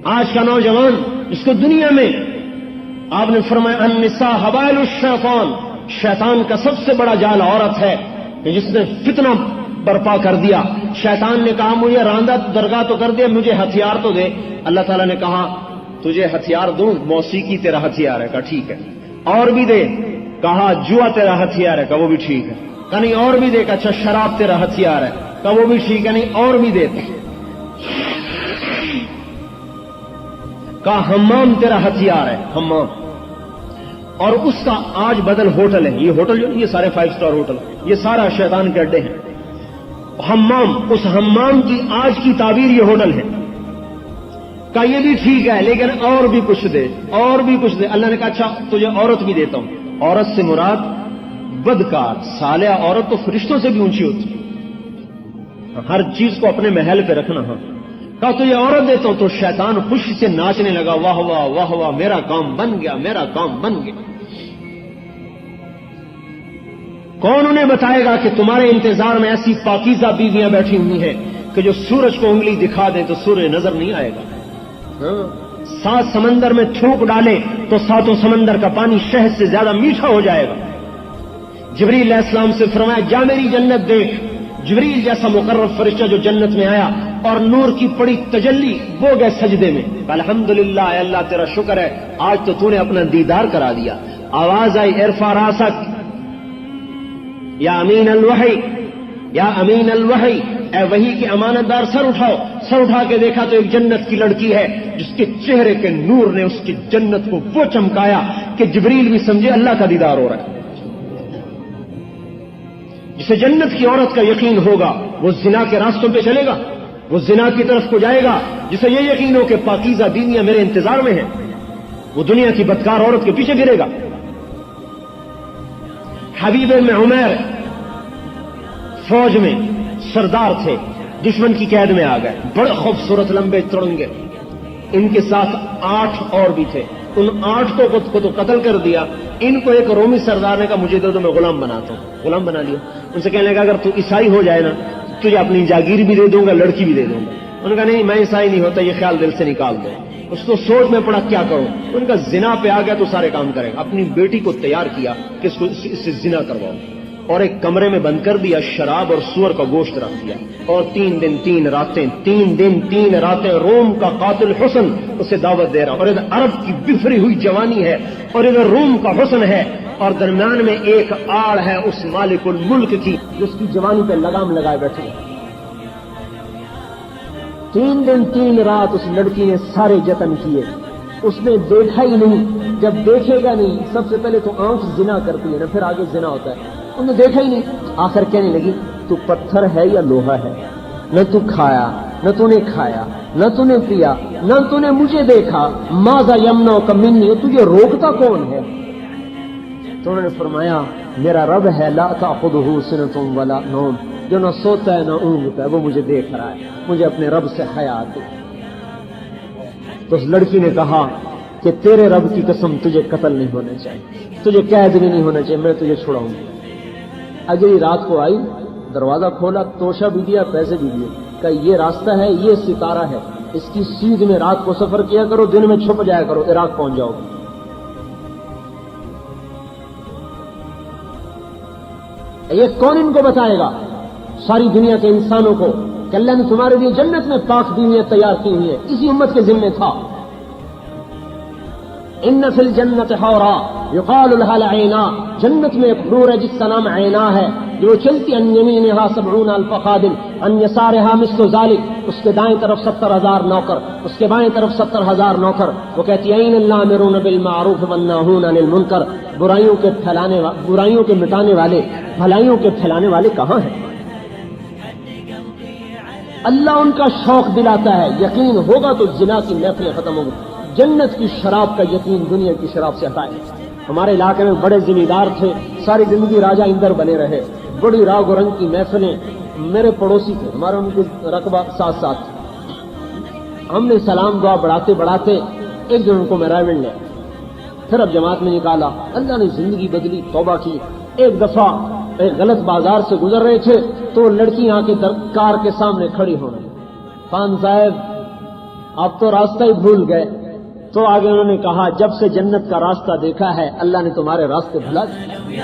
آج کا نوجوان جس کو دنیا میں آپ نے فرمایا النساء حبائل الشیطان، شیطان کا سب سے بڑا جال عورت ہے کہ جس نے فتنہ برپا کر دیا. شیطان نے کہا مجھے راندہ درگاہ تو کر دیا، مجھے ہتھیار تو دے. اللہ تعالیٰ نے کہا تجھے ہتھیار دوں، موسیقی تیرا ہتھیار ہے. کہا ٹھیک ہے. اور بھی دے. کہا جوا تیرا ہتھیار ہے. کہا وہ بھی ٹھیک ہے. کہا نہیں اور بھی دے. کہا اچھا شراب تیرا ہتھیار ہے. کہا وہ بھی ٹھیک ہے. نہیں اور بھی دے. کہا حمام تیرا ہتھیار ہے. حمام. اور اس کا آج بدل ہوٹل ہے. یہ ہوٹل جو یہ سارے 5 اسٹار ہوٹل، یہ سارا شیطان کے اڈے ہیں. حمام، اس حمام کی آج کی تعبیر یہ ہوٹل ہے. کہا یہ بھی ٹھیک ہے لیکن اور بھی کچھ دے، اور بھی کچھ دے. اللہ نے کہا اچھا تجھے عورت بھی دیتا ہوں. عورت سے مراد بدکار صالحہ عورت تو فرشتوں سے بھی اونچی ہوتی ہے. ہر چیز کو اپنے محل پہ رکھنا. ہاں کہا تجھے عورت دیتا ہوں. تو شیطان خوشی سے ناچنے لگا، واہ واہ واہ واہ میرا کام بن گیا، میرا کام بن گیا. کون انہیں بتائے گا کہ تمہارے انتظار میں ایسی پاکیزہ بیویاں بیٹھی ہوئی ہیں کہ جو سورج کو انگلی دکھا دیں تو سورج نظر نہیں آئے گا. 7 سمندر میں تھوک ڈالے تو 7 سمندر کا پانی شہد سے زیادہ میٹھا ہو جائے گا. جبریل علیہ السلام سے فرمایا جا میری جنت دیکھ. جبریل جیسا مقرب فرشتہ جو جنت میں آیا اور نور کی پڑی تجلی وہ گئے سجدے میں. الحمدللہ اے اللہ تیرا شکر ہے آج تو نے اپنا دیدار کرا دیا. آواز آئی ارفع راسک یا امین الوحی، یا امین الوحی، اے وحی کے امانت دار سر اٹھاؤ. سر اٹھا کے دیکھا تو ایک جنت کی لڑکی ہے جس کے چہرے کے نور نے اس کی جنت کو وہ چمکایا کہ جبریل بھی سمجھے اللہ کا دیدار ہو رہا ہے. جسے جنت کی عورت کا یقین ہوگا وہ زنا کے راستوں پہ چلے گا، وہ زنا کی طرف کو جائے گا. جسے یہ یقین ہو کہ پاکیزہ بیویاں میرے انتظار میں ہیں وہ دنیا کی بدکار عورت کے پیچھے گرے گا. حبیب بن عمیر فوج میں سردار تھے، دشمن کی قید میں آ گئے. بڑے خوبصورت لمبے تڑنگے، ان کے ساتھ 8 اور بھی تھے. ان 8 کو تو قتل کر دیا. ان کو ایک رومی سردار نے کہا مجھے دے دو میں غلام بناتا ہوں. غلام بنا لیا. ان سے کہنے لگا اگر تو عیسائی ہو جائے نا تجھے اپنی جاگیر بھی دے دوں گا، لڑکی بھی دے دوں گا. انہوں نے کہا نہیں میں عیسائی نہیں ہوتا، یہ خیال دل سے نکال دو. اس کو سوچ میں پڑا کیا کروں. ان کا زنا پہ آ گیا تو سارے کام کرے گا. اپنی بیٹی کو تیار کیا کہ اس کو اس سے زنا کرواؤ اور ایک کمرے میں بند کر دیا. شراب اور سور کا گوشت رکھ دیا اور 3 دن 3 راتیں روم کا قاتل حسن اسے دعوت دے رہا. اور ادھر عرب کی بفری ہوئی جوانی ہے اور ادھر روم کا حسن ہے اور درمیان میں ایک آڑ ہے اس مالک الملک کی جس کی جوانی پہ لگام لگائے بیٹھے. 3 دن 3 رات اس لڑکی نے سارے جتن کیے. اس نے دیکھا ہی نہیں. جب دیکھے گا نہیں سب سے پہلے تو آنکھ زنا کرتی ہے نا، پھر آگے زنا ہوتا ہے. انہوں نے دیکھا ہی نہیں. آخر کہنے لگی تو پتھر ہے یا لوہا ہے؟ نہ تو کھایا، نہ تو نے کھایا، نہ تو نے پیا، نہ تو نے مجھے دیکھا. ماذا یمنعک منی، تجھے روکتا کون ہے؟ تو انہوں نے فرمایا میرا رب ہے لا تأخذہ سنۃ ولا نوم، جو نہ سوتا ہے نہ اونگتا ہے، وہ مجھے دیکھ رہا ہے. مجھے اپنے رب سے حیا آتی. تو اس لڑکی نے کہا کہ تیرے رب کی قسم تجھے قتل نہیں ہونا چاہیے، تجھے قید بھی نہیں ہونا چاہیے، میں تجھے چھڑاؤں گی. اگلی رات کو آئی، دروازہ کھولا، توشہ بھی دیا، پیسے بھی دیے. کہ یہ راستہ ہے، یہ ستارہ ہے، اس کی سیدھ میں رات کو سفر کیا کرو، دن میں چھپ جایا کرو، عراق پہنچ جاؤ گے. یہ کون ان کو بتائے گا؟ ساری دنیا کے انسانوں کو کہ اللہ نے تمہارے لیے جنت میں پاک بیویاں تیار کی ہوئی ہیں. اسی امت کے ذمہ تھا. ان فی الجنت حورا یقال لها العینا، جنت میں ایک حور ہے جس کا نام عینا ہے، جو چلتی عن یمینها 70 الف خادم عن یسارها مثل ذلك، اس کے دائیں طرف 70,000 نوکر، اس کے بائیں طرف 70,000 نوکر. وہ کہتی ہے این الامرون بالمعروف والناہون عن المنکر، برائیوں کے مٹانے والے، بھلائیوں کے پھیلانے والے کہاں ہیں؟ اللہ ان کا شوق دلاتا ہے. یقین ہوگا تو زنا کی محفلیں ختم ہوں گی. جنت کی شراب کا یقین دنیا کی شراب سے ہٹائے. ہمارے علاقے میں بڑے ذمہ دار تھے، ساری زندگی راجہ اندر بنے رہے. بڑی راگ و رنگ کی محفلیں. میرے پڑوسی تھے، ہمارا ان کے رقبہ ساتھ ساتھ. ہم نے سلام دعا بڑھاتے ایک دن ان کو میں رائے لیا، پھر اب جماعت میں نکالا. اللہ نے زندگی بدلی، توبہ کی. ایک دفعہ ایک غلط بازار سے گزر رہے تھے تو لڑکی آ کے کار کے سامنے کھڑی ہونے. خان صاحب اب تو راستہ ہی بھول گئے. تو آگے انہوں نے کہا جب سے جنت کا راستہ دیکھا ہے اللہ نے تمہارے راستے بھلا دیے.